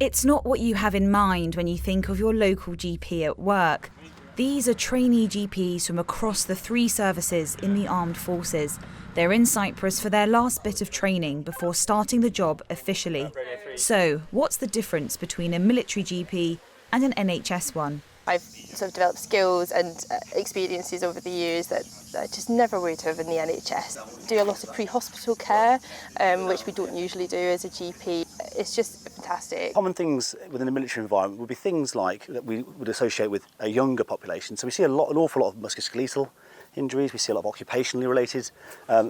It's not what you have in mind when you think of your local GP at work. These are trainee GPs from across the 3 services in the armed forces. They're in Cyprus for their last bit of training before starting the job officially. So, what's the difference between a military GP and an NHS one? I've sort of developed skills and experiences over the years that I just never would have in the NHS. Do a lot of pre-hospital care, which we don't usually do as a GP. It's just fantastic. Common things within the military environment would be things like that we would associate with a younger population. So we see an awful lot of musculoskeletal injuries, we see a lot of occupationally related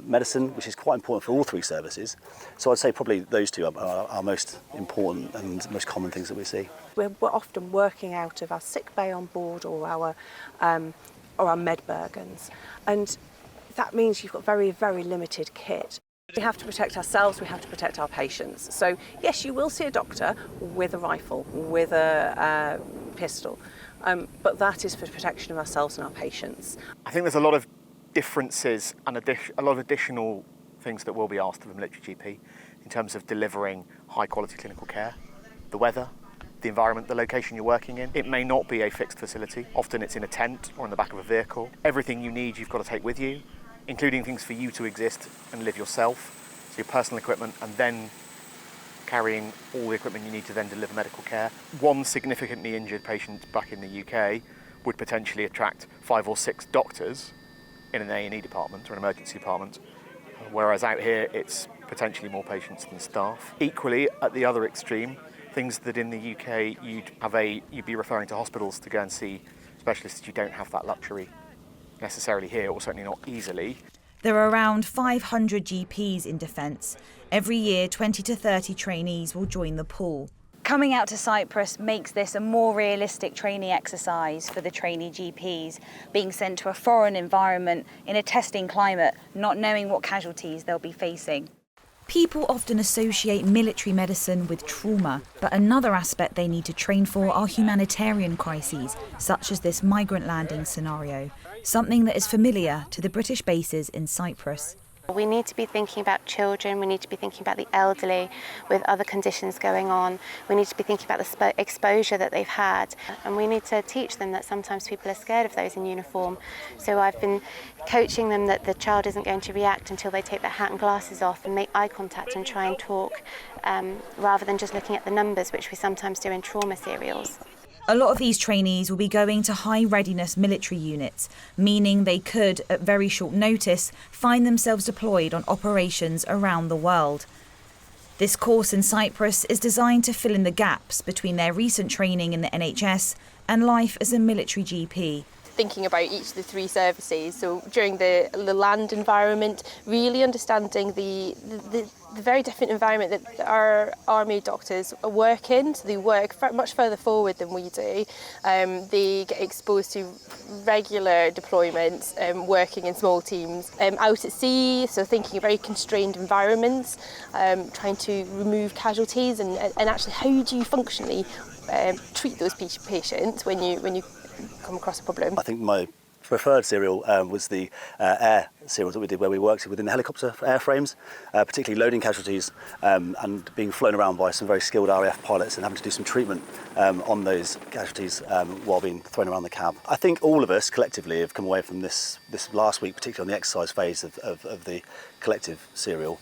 medicine, which is quite important for all 3 services. So I'd say probably those 2 are our most important and most common things that we see. We're often working out of our sick bay on board or our medbergens, and that means you've got very, very limited kit. We have to protect ourselves, we have to protect our patients. So yes, you will see a doctor with a rifle, with a pistol, but that is for protection of ourselves and our patients. I think there's a lot of differences and a lot of additional things that will be asked of a military GP in terms of delivering high quality clinical care. The weather, the environment, the location you're working in. It may not be a fixed facility. Often it's in a tent or in the back of a vehicle. Everything you need you've got to take with you, including things for you to exist and live yourself, so your personal equipment, and then carrying all the equipment you need to then deliver medical care. One significantly injured patient back in the UK would potentially attract 5 or 6 doctors in an A&E department or an emergency department, whereas out here it's potentially more patients than staff. Equally, at the other extreme, things that in the UK you'd be referring to hospitals to go and see specialists. You don't have that luxury necessarily here, or certainly not easily. There are around 500 GPs in defence. Every year, 20 to 30 trainees will join the pool. Coming out to Cyprus makes this a more realistic training exercise for the trainee GPs, being sent to a foreign environment in a testing climate, not knowing what casualties they'll be facing. People often associate military medicine with trauma, but another aspect they need to train for are humanitarian crises, such as this migrant landing scenario, something that is familiar to the British bases in Cyprus. We need to be thinking about children, we need to be thinking about the elderly with other conditions going on, we need to be thinking about the exposure that they've had, and we need to teach them that sometimes people are scared of those in uniform. So I've been coaching them that the child isn't going to react until they take their hat and glasses off and make eye contact and try and talk, rather than just looking at the numbers, which we sometimes do in trauma serials. A lot of these trainees will be going to high readiness military units, meaning they could, at very short notice, find themselves deployed on operations around the world. This course in Cyprus is designed to fill in the gaps between their recent training in the NHS and life as a military GP. Thinking about each of the 3 services, so during the land environment, really understanding the very different environment that our army doctors work in. So they work much further forward than we do. They get exposed to regular deployments, working in small teams, out at sea, so thinking of very constrained environments, trying to remove casualties, and actually how do you functionally treat those patients when you come across a problem. I think my preferred serial was the air serial that we did, where we worked within the helicopter airframes, particularly loading casualties and being flown around by some very skilled RAF pilots and having to do some treatment on those casualties while being thrown around the cab. I think all of us collectively have come away from this last week, particularly on the exercise phase of the collective serial,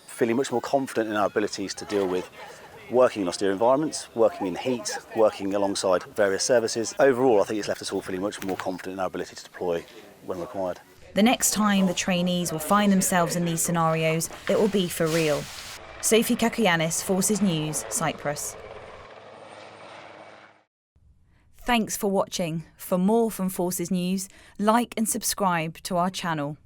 feeling much more confident in our abilities to deal with working in austere environments, working in heat, working alongside various services. Overall, I think it's left us all feeling much more confident in our ability to deploy when required. The next time the trainees will find themselves in these scenarios, it will be for real. Sophie Kakianis, Forces News, Cyprus. Thanks for watching. For more from Forces News, like and subscribe to our channel.